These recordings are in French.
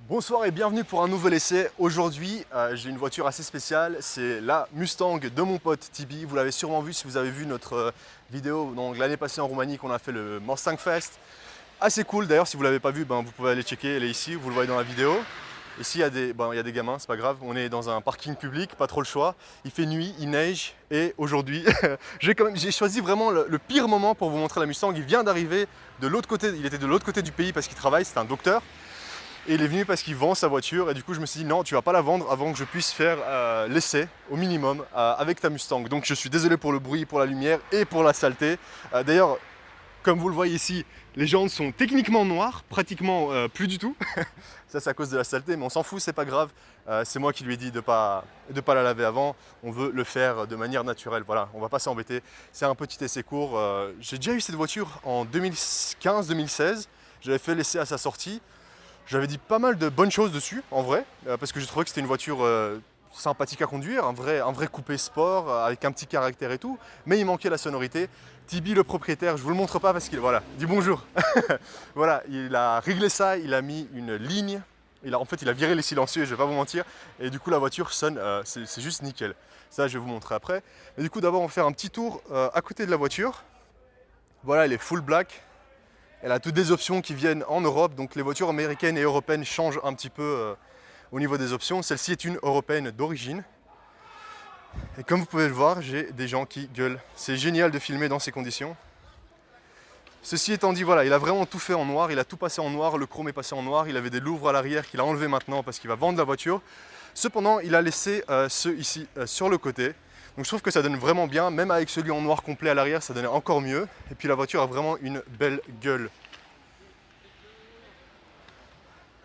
Bonsoir et bienvenue pour un nouvel essai. Aujourd'hui, j'ai une voiture assez spéciale, c'est la Mustang de mon pote Tibi. Vous l'avez sûrement vu si vous avez vu notre vidéo l'année passée en Roumanie qu'on a fait le Mustang Fest. Assez cool d'ailleurs, si vous ne l'avez pas vu, vous pouvez aller checker, elle est ici, vous le voyez dans la vidéo. Ici, il y a des gamins, c'est pas grave, on est dans un parking public, pas trop le choix. Il fait nuit, il neige et aujourd'hui, j'ai choisi vraiment le pire moment pour vous montrer la Mustang. Il vient d'arriver de l'autre côté, il était de l'autre côté du pays parce qu'il travaille, c'est un docteur. Et il est venu parce qu'il vend sa voiture et du coup je me suis dit non, tu vas pas la vendre avant que je puisse faire l'essai au minimum avec ta Mustang. Donc je suis désolé pour le bruit, pour la lumière et pour la saleté. D'ailleurs, comme vous le voyez ici, les jantes sont techniquement noires, pratiquement plus du tout. Ça c'est à cause de la saleté, mais on s'en fout, c'est pas grave. C'est moi qui lui ai dit de pas la laver avant. On veut le faire de manière naturelle. Voilà, on va pas s'embêter. C'est un petit essai court. J'ai déjà eu cette voiture en 2015-2016. J'avais fait l'essai à sa sortie. J'avais dit pas mal de bonnes choses dessus, en vrai, parce que je trouvais que c'était une voiture sympathique à conduire, un vrai coupé sport, avec un petit caractère et tout, mais il manquait la sonorité. Tibi, le propriétaire, je vous le montre pas parce qu'il, voilà, dit bonjour. Voilà, il a réglé ça, il a mis une ligne, en fait il a viré les silencieux, je vais pas vous mentir, et du coup la voiture sonne, c'est juste nickel. Ça je vais vous montrer après. Mais du coup d'abord on va faire un petit tour à côté de la voiture. Voilà, elle est full black. Elle a toutes des options qui viennent en Europe, donc les voitures américaines et européennes changent un petit peu au niveau des options. Celle-ci est une européenne d'origine. Et comme vous pouvez le voir, j'ai des gens qui gueulent. C'est génial de filmer dans ces conditions. Ceci étant dit, voilà, il a vraiment tout fait en noir, il a tout passé en noir, le chrome est passé en noir, il avait des louvres à l'arrière qu'il a enlevé maintenant parce qu'il va vendre la voiture. Cependant, il a laissé ceux ici sur le côté. Donc je trouve que ça donne vraiment bien, même avec celui en noir complet à l'arrière, ça donnait encore mieux. Et puis la voiture a vraiment une belle gueule.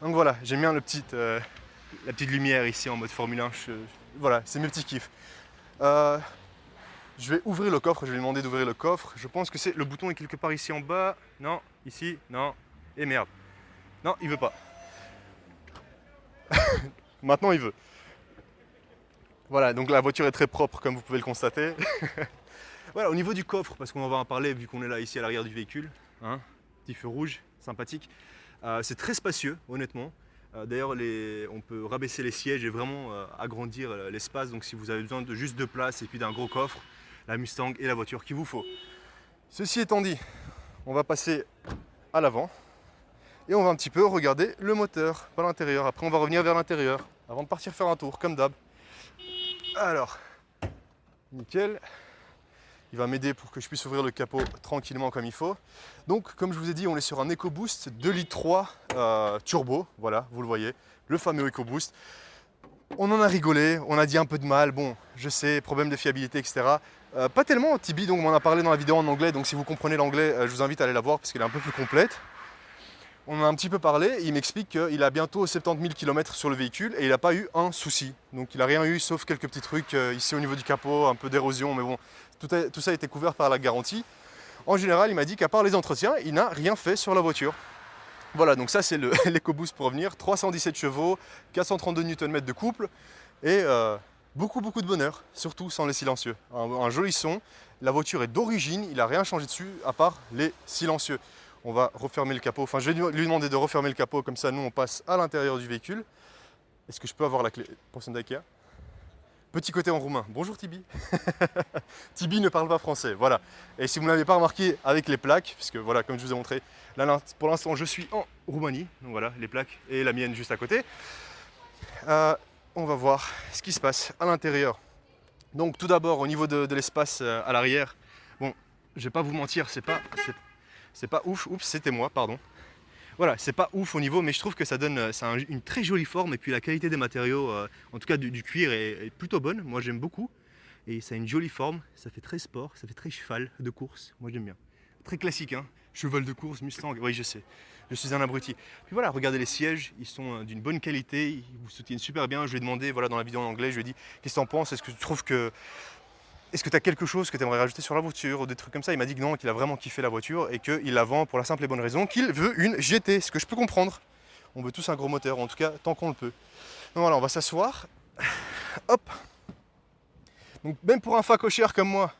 Donc voilà, j'aime bien la petite lumière ici en mode Formule 1. Voilà, c'est mes petits kiffs. Je vais ouvrir le coffre, je vais lui demander d'ouvrir le coffre. Je pense que le bouton est quelque part ici en bas. Non, ici, non. Et merde. Non, il veut pas. Maintenant il veut. Voilà, donc la voiture est très propre comme vous pouvez le constater. Voilà, au niveau du coffre, parce qu'on va en parler vu qu'on est là ici à l'arrière du véhicule, hein, petit feu rouge, sympathique. C'est très spacieux, honnêtement. D'ailleurs, on peut rabaisser les sièges et vraiment agrandir l'espace. Donc si vous avez besoin de juste de place et puis d'un gros coffre, la Mustang est la voiture qu'il vous faut. Ceci étant dit, on va passer à l'avant et on va un petit peu regarder le moteur, pas l'intérieur. Après, on va revenir vers l'intérieur avant de partir faire un tour, comme d'hab. Alors, nickel. Il va m'aider pour que je puisse ouvrir le capot tranquillement comme il faut. Donc, comme je vous ai dit, on est sur un EcoBoost 2,3 litres turbo. Voilà, vous le voyez, le fameux EcoBoost. On en a rigolé, on a dit un peu de mal. Bon, je sais, problème de fiabilité, etc. Pas tellement, Tibi donc m'en a parlé dans la vidéo en anglais. Donc, si vous comprenez l'anglais, je vous invite à aller la voir parce qu'elle est un peu plus complète. On en a un petit peu parlé et il m'explique qu'il a bientôt 70 000 km sur le véhicule et il n'a pas eu un souci. Donc il n'a rien eu sauf quelques petits trucs ici au niveau du capot, un peu d'érosion, mais bon, tout ça a été couvert par la garantie. En général, il m'a dit qu'à part les entretiens, il n'a rien fait sur la voiture. Voilà, donc ça c'est l'EcoBoost pour revenir, 317 chevaux, 432 Nm de couple et beaucoup de bonheur, surtout sans les silencieux. Un joli son, la voiture est d'origine, il n'a rien changé dessus à part les silencieux. On va refermer le capot, enfin je vais lui demander de refermer le capot, comme ça nous on passe à l'intérieur du véhicule. Est-ce que je peux avoir la clé pour d'IKEA? Petit côté en roumain, bonjour Tibi. Tibi ne parle pas français, voilà. Et si vous ne l'avez pas remarqué avec les plaques, puisque voilà, comme je vous ai montré, là pour l'instant je suis en Roumanie, donc voilà les plaques et la mienne juste à côté. On va voir ce qui se passe à l'intérieur. Donc tout d'abord au niveau de l'espace à l'arrière, bon je vais pas vous mentir, c'est pas ouf, oups, c'était moi, pardon. Voilà, c'est pas ouf au niveau, mais je trouve que ça donne une très jolie forme et puis la qualité des matériaux, en tout cas du cuir, est plutôt bonne. Moi j'aime beaucoup et ça a une jolie forme, ça fait très sport, ça fait très cheval de course. Moi j'aime bien. Très classique, hein. Cheval de course, Mustang, oui je sais, je suis un abruti. Puis voilà, regardez les sièges, ils sont d'une bonne qualité, ils vous soutiennent super bien. Je lui ai demandé, voilà, dans la vidéo en anglais, je lui ai dit qu'est-ce que t'en penses, est-ce que tu trouves que. Est-ce que tu as quelque chose que tu aimerais rajouter sur la voiture ou des trucs comme ça? Il m'a dit que non, qu'il a vraiment kiffé la voiture et qu'il la vend pour la simple et bonne raison qu'il veut une GT, ce que je peux comprendre. On veut tous un gros moteur, en tout cas tant qu'on le peut. Donc voilà, on va s'asseoir. Hop. Donc même pour un facochère comme moi,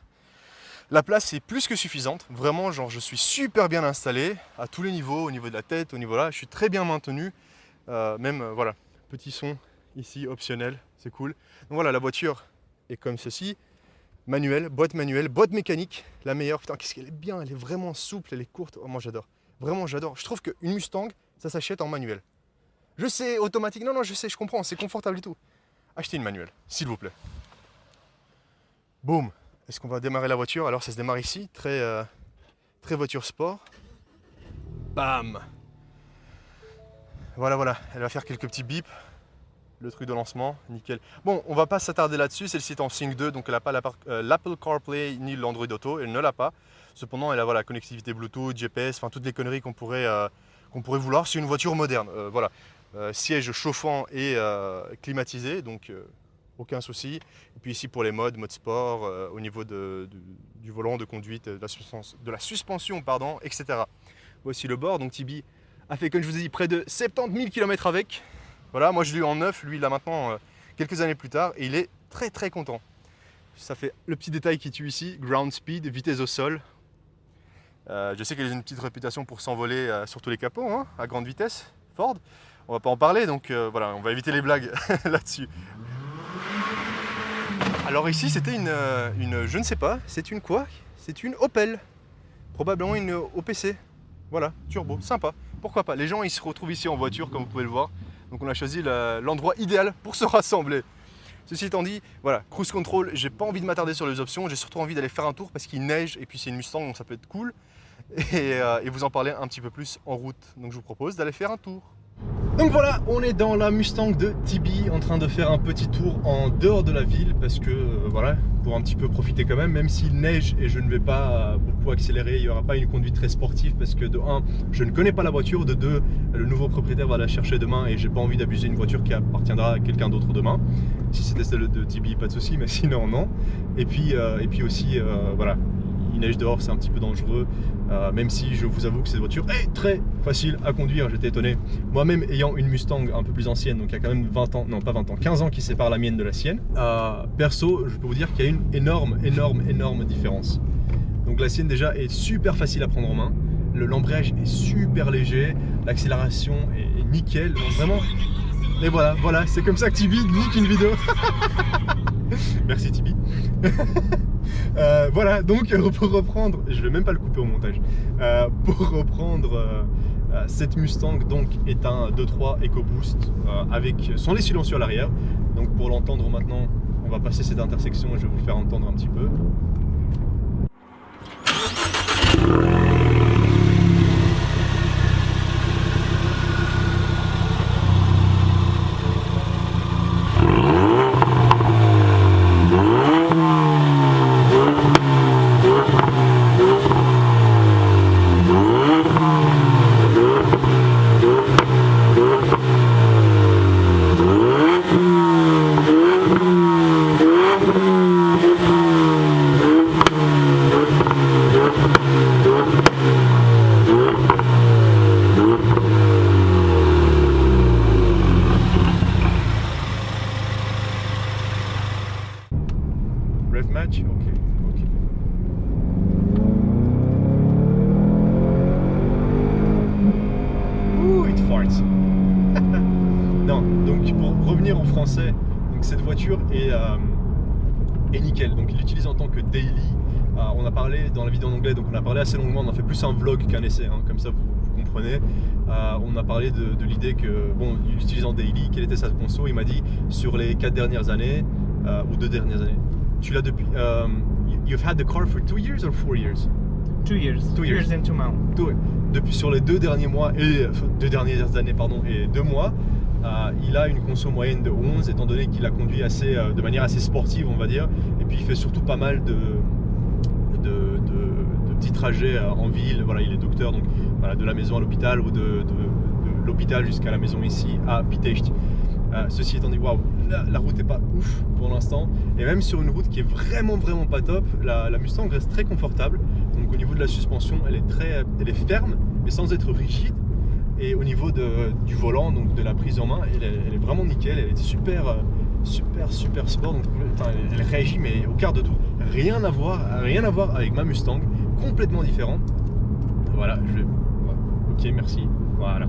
la place est plus que suffisante. Vraiment, genre je suis super bien installé à tous les niveaux, au niveau de la tête, au niveau là, je suis très bien maintenu. Voilà, petit son ici optionnel, c'est cool. Donc voilà, la voiture est comme ceci, manuel, boîte mécanique, la meilleure. Putain, qu'est-ce qu'elle est bien, elle est vraiment souple, elle est courte. Oh, moi j'adore, vraiment j'adore. Je trouve qu'une Mustang, ça s'achète en manuel. Je sais, automatique, non, je sais, je comprends, c'est confortable et tout. Achetez une manuelle, s'il vous plaît. Boum. Est-ce qu'on va démarrer la voiture? Alors ça se démarre ici, très voiture sport. Bam. Voilà, elle va faire quelques petits bips. Le truc de lancement, nickel. Bon, on va pas s'attarder là-dessus, celle-ci est en Sync 2, donc elle n'a pas l'Apple CarPlay ni l'Android Auto, elle ne l'a pas. Cependant, elle a la connectivité Bluetooth, GPS, enfin toutes les conneries qu'on pourrait vouloir. C'est une voiture moderne, voilà. Siège chauffant et climatisé, donc aucun souci. Et puis ici pour les mode sport, au niveau du volant, de conduite, de la suspension, pardon, etc. Voici le bord, donc Tibi a fait, comme je vous ai dit, près de 70 000 km avec. Voilà, moi je l'ai eu en neuf, lui il l'a maintenant quelques années plus tard et il est très content. Ça fait le petit détail qui tue ici, ground speed, vitesse au sol. Je sais qu'elle a une petite réputation pour s'envoler sur tous les capots, hein, à grande vitesse, Ford. On va pas en parler, donc voilà, on va éviter les blagues là-dessus. Alors ici c'était une, je ne sais pas, c'est une quoi? C'est une Opel, probablement une OPC. Voilà, turbo, sympa, pourquoi pas. Les gens ils se retrouvent ici en voiture comme vous pouvez le voir. Donc on a choisi l'endroit idéal pour se rassembler. Ceci étant dit, voilà, cruise control, j'ai pas envie de m'attarder sur les options, j'ai surtout envie d'aller faire un tour parce qu'il neige et puis c'est une Mustang donc ça peut être cool. Et vous en parler un petit peu plus en route. Donc je vous propose d'aller faire un tour. Donc voilà, on est dans la Mustang de Tibi en train de faire un petit tour en dehors de la ville parce que voilà, pour un petit peu profiter quand même s'il neige et je ne vais pas beaucoup accélérer, il n'y aura pas une conduite très sportive parce que de 1, je ne connais pas la voiture, de 2, le nouveau propriétaire va la chercher demain et j'ai pas envie d'abuser une voiture qui appartiendra à quelqu'un d'autre demain. Si c'était celle de Tibi, pas de souci, mais sinon non. Et puis aussi, voilà, il neige dehors, c'est un petit peu dangereux, même si je vous avoue que cette voiture est très facile à conduire, j'étais étonné. Moi-même ayant une Mustang un peu plus ancienne, donc il y a quand même 20 ans, non pas 20 ans, 15 ans qui séparent la mienne de la sienne, perso, je peux vous dire qu'il y a une énorme différence. Donc la sienne déjà est super facile à prendre en main, l'embrayage est super léger, l'accélération est nickel, donc vraiment... Et voilà, c'est comme ça que Tibi nique une vidéo. Merci Tibi. Voilà, donc pour reprendre, je vais même pas le couper au montage, pour reprendre, cette Mustang donc est un 2.3 EcoBoost avec son lait silencieux à l'arrière. Donc pour l'entendre maintenant, on va passer cette intersection et je vais vous le faire entendre un petit peu. Rev match, ok. Ouh, it farts. Non, donc pour revenir en français, donc cette voiture est nickel. Donc il l'utilise en tant que daily. On a parlé dans la vidéo en anglais, donc on a parlé assez longuement. On a fait plus un vlog qu'un essai, hein, comme ça vous comprenez. On a parlé de l'idée que bon, il l'utilise en daily. Quelle était sa conso? Il m'a dit sur les 4 dernières années ou 2 dernières années. Tu l'as depuis. You've had the car for 2 years or 4 years? 2 years. 2 years and 2 months. Depuis sur les 2 derniers mois et 2 dernières années pardon et 2 mois, il a une conso moyenne de 11 étant donné qu'il a conduit de manière assez sportive on va dire. Et puis il fait surtout pas mal de petits trajets en ville. Voilà, il est docteur donc voilà, de la maison à l'hôpital ou de l'hôpital jusqu'à la maison ici à Pitești. Ceci étant dit, waouh, la route n'est pas ouf pour l'instant, et même sur une route qui est vraiment pas top, la Mustang reste très confortable. Donc au niveau de la suspension, elle est ferme, mais sans être rigide. Et au niveau du volant, donc de la prise en main, elle est vraiment nickel, elle est super sport. Donc elle réagit mais au quart de tour. Rien à voir avec ma Mustang, complètement différent. Voilà, ok, merci. Voilà.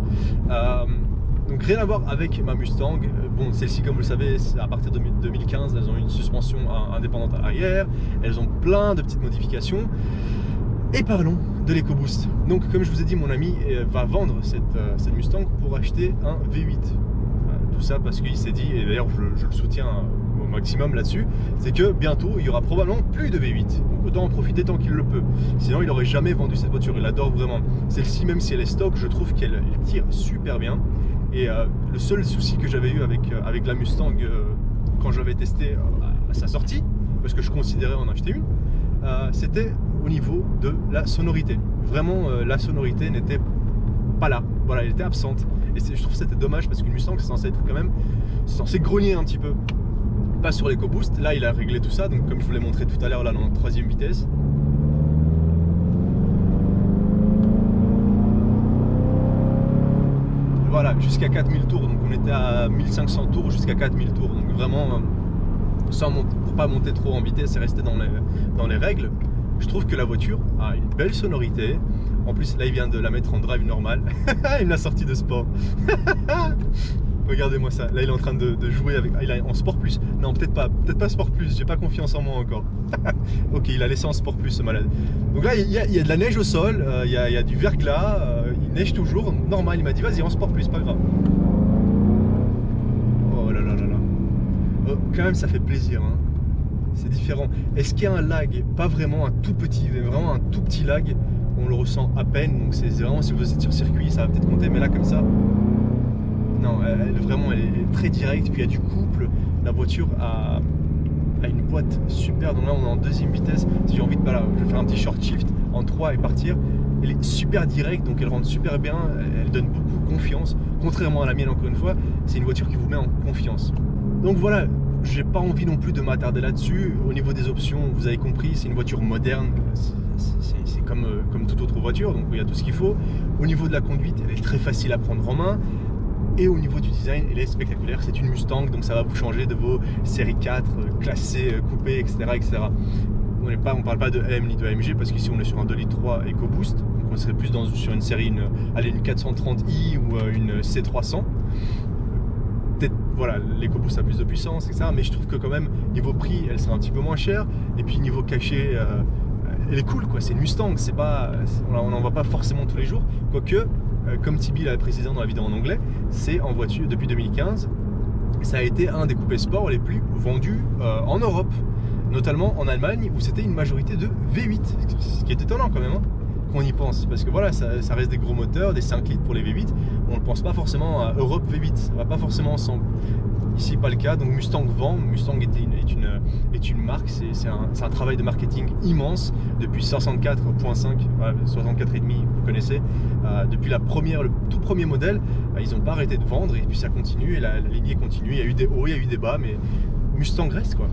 Donc rien à voir avec ma Mustang. Bon, celle-ci, comme vous le savez, à partir de 2015, elles ont une suspension indépendante à l'arrière. Elles ont plein de petites modifications. Et parlons de l'EcoBoost. Donc comme je vous ai dit, mon ami va vendre cette Mustang pour acheter un V8. Tout ça parce qu'il s'est dit, et d'ailleurs je le soutiens au maximum là-dessus, c'est que bientôt il y aura probablement plus de V8. Donc autant en profiter tant qu'il le peut. Sinon il n'aurait jamais vendu cette voiture, il l'adore vraiment. Celle-ci, même si elle est stock, je trouve qu'elle tire super bien. Et le seul souci que j'avais eu avec la Mustang quand je l'avais testée à sa sortie, parce que je considérais en acheter une, c'était au niveau de la sonorité. Vraiment, la sonorité n'était pas là. Voilà, elle était absente. Et je trouve que c'était dommage parce qu'une Mustang, c'est censé être quand même, c'est censé grogner un petit peu. Pas sur l'EcoBoost. Là, il a réglé tout ça. Donc, comme je vous l'ai montré tout à l'heure, là, dans la 3e vitesse. Voilà, jusqu'à 4000 tours. Donc, on était à 1500 tours jusqu'à 4000 tours. Donc, vraiment, pour pas monter trop en vitesse et rester dans les règles. Je trouve que la voiture a une belle sonorité. En plus, là, il vient de la mettre en drive normal. Il l'a sorti de sport. Regardez-moi ça. Là, il est en train de jouer avec. Il est en sport plus. Non, peut-être pas sport plus. J'ai pas confiance en moi encore. Ok, il a laissé en sport plus, ce malade. Donc là, il y a de la neige au sol. Il y a du verglas. Il neige toujours. Normal. Il m'a dit, vas-y, en sport plus, pas grave. Oh là là là là. Oh, quand même, ça fait plaisir, hein. C'est différent. Est-ce qu'il y a un lag? Pas vraiment, un tout petit, mais vraiment un tout petit lag. On le ressent à peine. Donc c'est vraiment, si vous êtes sur circuit, ça va peut-être compter. Mais là, comme ça, non, vraiment, elle est très directe. Puis il y a du couple. La voiture a une boîte super. Donc là, on est en 2e vitesse. Si j'ai envie de, voilà, je vais faire un petit short shift en 3 et partir. Elle est super directe, donc elle rentre super bien. Elle donne beaucoup confiance. Contrairement à la mienne, encore une fois, c'est une voiture qui vous met en confiance. Donc voilà. J'ai pas envie non plus de m'attarder là-dessus. Au niveau des options, vous avez compris, c'est une voiture moderne. C'est comme toute autre voiture, donc il y a tout ce qu'il faut. Au niveau de la conduite, elle est très facile à prendre en main. Et au niveau du design, elle est spectaculaire. C'est une Mustang, donc ça va vous changer de vos séries 4, classées, coupées, etc. etc. On ne parle pas de M ni de AMG, parce qu'ici on est sur un 2,3 litres EcoBoost. Donc on serait plus sur une série, une 430i ou une C300. Peut-être, voilà, l'EcoBoost a plus de puissance, etc. Mais je trouve que quand même, niveau prix, elle sera un petit peu moins chère. Et puis niveau cachet, elle est cool, quoi. C'est une Mustang, on n'en voit pas forcément tous les jours. Quoique, comme Tibi l'avait précisé dans la vidéo en anglais, c'est en voiture depuis 2015. Ça a été un des coupés sport les plus vendus en Europe. Notamment en Allemagne, où c'était une majorité de V8. Ce qui est étonnant quand même, hein, qu'on y pense. Parce que voilà, ça reste des gros moteurs, des 5 litres pour les V8. On ne pense pas forcément à Europe V8. Ça ne va pas forcément ensemble. Ici, pas le cas. Donc Mustang vend. Mustang est une marque. C'est un travail de marketing immense. Depuis 64.5, 64,5, vous connaissez. Depuis le tout premier modèle, ils n'ont pas arrêté de vendre. Et puis ça continue. Et la lignée continue. Il y a eu des hauts, il y a eu des bas. Mais Mustang reste, quoi.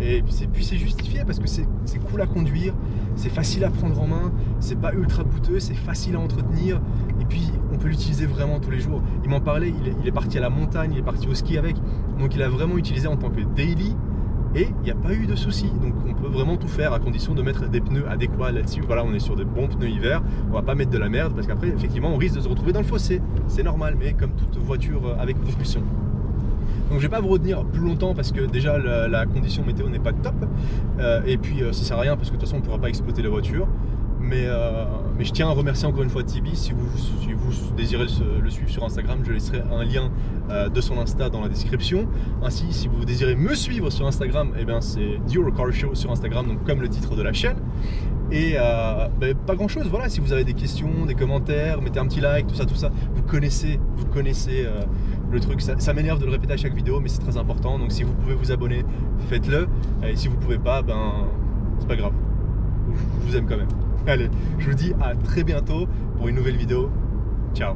Et puis c'est justifié parce que c'est cool à conduire, c'est facile à prendre en main, c'est pas ultra coûteux, c'est facile à entretenir, et puis on peut l'utiliser vraiment tous les jours. Il m'en parlait, il est parti à la montagne, il est parti au ski avec, donc il a vraiment utilisé en tant que daily, et il n'y a pas eu de soucis. Donc on peut vraiment tout faire à condition de mettre des pneus adéquats là-dessus. Voilà, on est sur des bons pneus hiver, on va pas mettre de la merde parce qu'après effectivement on risque de se retrouver dans le fossé, c'est normal, mais comme toute voiture avec propulsion. Donc je vais pas vous retenir plus longtemps parce que déjà la condition météo n'est pas top, et puis ça sert à rien parce que de toute façon on ne pourra pas exploiter la voiture. Mais je tiens à remercier encore une fois Tibi. Si vous désirez le suivre sur Instagram, je laisserai un lien de son Insta dans la description. Ainsi, si vous désirez me suivre sur Instagram, eh bien c'est The Eurocar Show sur Instagram, donc comme le titre de la chaîne. Et pas grand chose, voilà, si vous avez des questions, des commentaires, mettez un petit like, tout ça, vous connaissez le truc, ça m'énerve de le répéter à chaque vidéo, mais c'est très important, donc si vous pouvez vous abonner, faites-le, et si vous pouvez pas, c'est pas grave, je vous aime quand même. Allez, je vous dis à très bientôt pour une nouvelle vidéo, ciao.